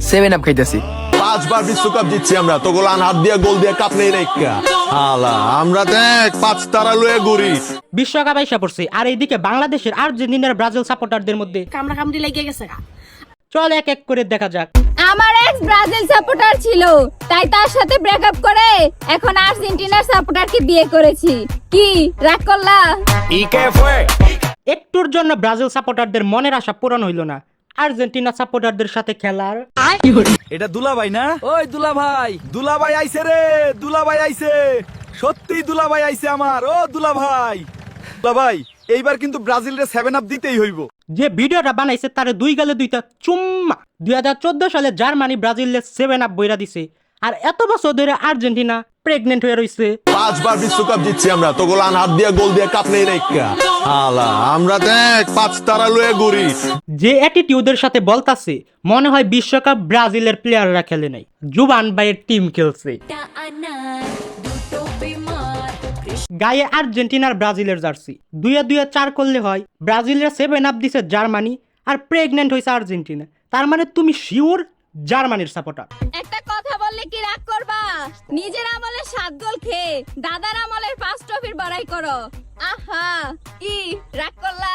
7 up খাইতেছি। 5 বার বিশ্বকাপ জিতছি আমরা, তো গোলান হাত দিয়ে গোল দিয়ে কাপ নেই রাইকা আলা আমরা দেখ 5 তারা লয়ে ঘুরি। বিশ্বকাপ আইসা পড়ছে, আর এইদিকে বাংলাদেশের আর্জেন্টিনার ব্রাজিল সাপোর্টারদের মধ্যে কামড়া কামড়ি লেগে গেছে। চল এক এক করে দেখা যাক। আমার এক্স ব্রাজিল সাপোর্টার ছিল, তাই তার সাথে ব্রেকআপ করে এখন আর্জেন্টিনার সাপোর্টারকে বিয়ে করেছি। কি রাগ করলা? একটুর জন্য ব্রাজিল সাপোর্টারদের মনের আশা পূরণ হইল না আর্জেন্টিনা সাপোর্টারদের সাথে খেলার। এটা দুলাভাই না? ওই দুলাভাই, দুলাভাই আইছে রে, দুলাভাই আইছে, সত্যি দুলাভাই আইছে আমার। ও দুলাভাই, দুলাভাই এইবার কিন্তু ব্রাজিল রে 7 আপ দিতেই হইব। যে ভিডিওটা বানাইছে তারে 2 গালে 2টা চুম্মা। 2014 সালে জার্মানি ব্রাজিলে 7 আপ বইরা দিছে, আর এত বছর ধরে আর্জেন্টিনা প্রেগনেন্ট হয়ে রইছে। 5 বার বিশ্বকাপ জিতছি আমরা, তো গোলান হাত দিয়ে গোল দিয়ে কাপ নেই রাইকা আলা আমরা দেখ 5 তারা লয়ে ঘুরি। যে অ্যাটিটিউডের সাথে বলতাছে মনে হয় বিশ্বকাপ ব্রাজিলের প্লেয়াররা খেলে নাই, জুবান ভাইয়ের টিম খেলছে। গায়ে আর্জেন্টিনার ব্রাজিলের জার্সি, 2-2 4 করলে হয়। ব্রাজিলের 7 আপ দিছে জার্মানি, আর প্রেগনেন্ট হয়েছে আর্জেন্টিনা। তার মানে তুমি শিওর জার্মানির সাপোর্টার। একটা কথা বললে কি রাগ করবা? নিজের আমলে 7 গোল খেয়ে দাদার আমলের 5 ট্রফির বড়াই করো। আহা কি রাগ করলা?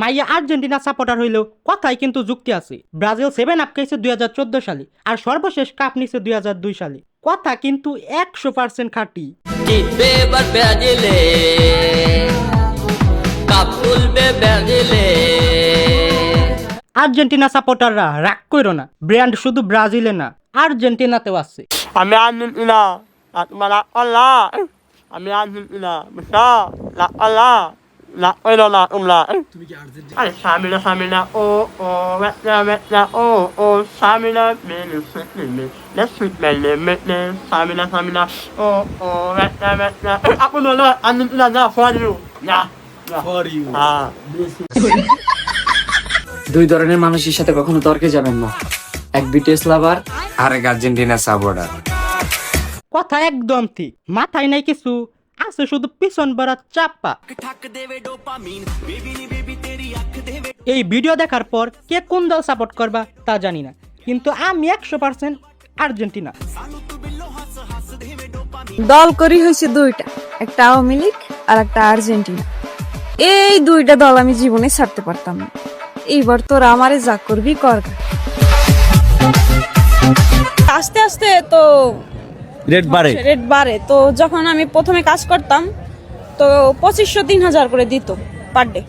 মাইয়া আর্জেন্টিনা সাপোর্টার হইলেও কথাই কিন্তু যুক্তি আছে। ব্রাজিল 7 আপ খাইছে 2014 সালে, আর সর্বশেষ কাপ নিছে 2002 সালে। কথা কিন্তু 100% খাঁটি। আর্জেন্টিনা সাপোর্টাররা রাগ কইরো না, ব্র্যান্ড শুধু ব্রাজিলে না আর্জেন্টিনাতেও আছে। আমি আর্জেন্টিনা, মানে আল্লাহ, আমি আর্জেন্টিনা, বুঝছো? আল্লাহ না ওইলো না তোমরা। তুমি কি আর্জেন্টিনা? আরে সামিনা সামিনা ও ও মেটনা মেটনা ও ও সামিনা মেনে মেনে লেটস মেনে মেনে সামিনা সামিনা ও ও মেটনা মেটনা। আপনি হলো আর্জেন্টিনা না ফর ইউ না ফর ইউ। হ্যাঁ, দুই ধরনের মানুষের সাথে কখনো তর্কে যাবেন না, এক বিটিএস লাভার আর এক আর্জেন্টিনা সাপোর্টার। কথা একদম ঠিক, মাথায় নাই কিছু, আছে শুধু পিছন ভরা চাপা। এই ভিডিও দেখার পর কে কোন দল সাপোর্ট করবা তা জানি না, কিন্তু আমি 100% আর্জেন্টিনা। দল করি হয়েছে দুইটা, একটা আওয়ামী লীগ আর একটা আর্জেন্টিনা। এই দুইটা দল আমি জীবনে ছাড়তে পারতাম না। এইবার তোরা আমারে যা করবি কর। আস্তে আস্তে তো রেড বাড়ে। তো যখন আমি প্রথমে কাজ করতাম তো 2500-3000 করে দিত পার ডে।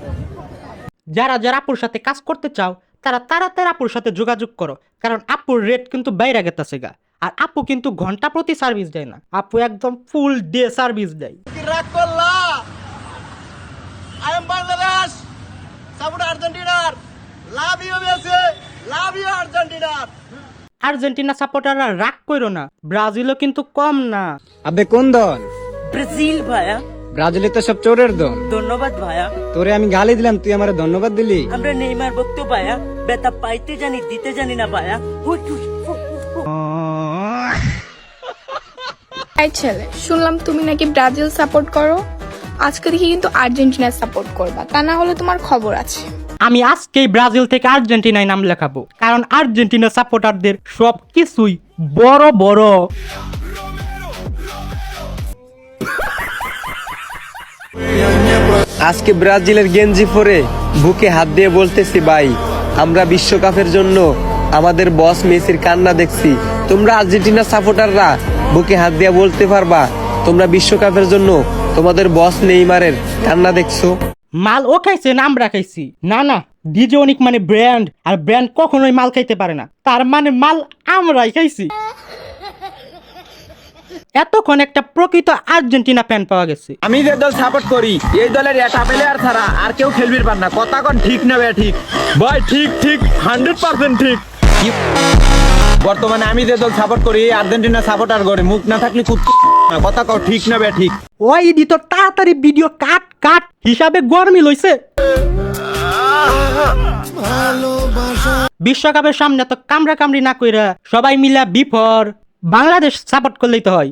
যারা যারা আপুর সাথে কাজ করতে চাও তারা তাড়াতাড়ি আপুর সাথে যোগাযোগ করো, কারণ আপুর রেট কিন্তু বাইরে গেছে গা। আর আপু কিন্তু ঘন্টা প্রতি সার্ভিস দেয় না, আপু একদম ফুল ডে সার্ভিস দেয়। রাগ করলা? আই এম বাংলাদেশ সাপোর্ট আর্জেন্টিনার, love you Messi, love you আর্জেন্টিনার। আর্জেন্টিনা সাপোর্টাররা রাগ কইরো না, ব্রাজিলও কিন্তু কম না। আবে কোন দল? ব্রাজিল ভাইয়া। ব্রাজিলে তো সব চোরের দল। ধন্যবাদ ভাইয়া। তোরে আমি গালি দিলাম, তুই আমারে ধন্যবাদ দিলি। আমরা নেইমার ভক্ত ভাইয়া, বেতা পাইতে জানি দিতে জানি না ভাইয়া। এই ছেলে, শুনলাম তুমি নাকি ব্রাজিল সাপোর্ট করো, আজকে দেখি কিন্তু আর্জেন্টিনা সাপোর্ট করবা, তা না হলে তোমার খবর আছে। আমি আজকেই ব্রাজিল থেকে আর্জেন্টিনায় নাম লেখাবো, কারণ আর্জেন্টিনা সাপোর্টারদের সব কিছুই বড় বড়। আজকে ব্রাজিলের গেঞ্জি পরে বুকে হাত দিয়ে বলতেছি, ভাই আমরা বিশ্বকাপের জন্য আমাদের বস মেসির কান্না দেখছি। তোমরা আর্জেন্টিনা সাপোর্টাররা বুকে হাত দিয়ে বলতে পারবা তোমরা বিশ্বকাপের জন্য তোমাদের বস নেইমারের কান্না দেখছো? মাল ও খাইছে না আমরা খাইছি? না না, ডিজোনিক মানে ব্র্যান্ড, আর ব্র্যান্ড কখনোই মাল খাইতে পারে না, তার মানে মাল আমরাই খাইছি। এতক্ষণ একটা প্রকৃত আর্জেন্টিনা ফ্যান পাওয়া গেছে। আমি যে দল সাপোর্ট করি এই দলের এটা প্লেয়ার ছাড়া আর কেউ খেলবি পার না। কথা কোন ঠিক না বে ঠিক? ভাই ঠিক ঠিক 100% ঠিক। বর্তমানে আমি যে দল সাপোর্ট করি আর্জেন্টিনা সাপোর্টার করে মুখ না থাকলে কথা কও ঠিক না বে ঠিক? ওই এডিটর তাড়াতাড়ি ভিডিও কাট কাট, হিসাবে গরমি লইছে। বিশ্বকাপের সামনে তো কামড়া কামড়ি না কইরা সবাই মিলা বিফর বাংলাদেশ সাপোর্ট করলেই তো হয়।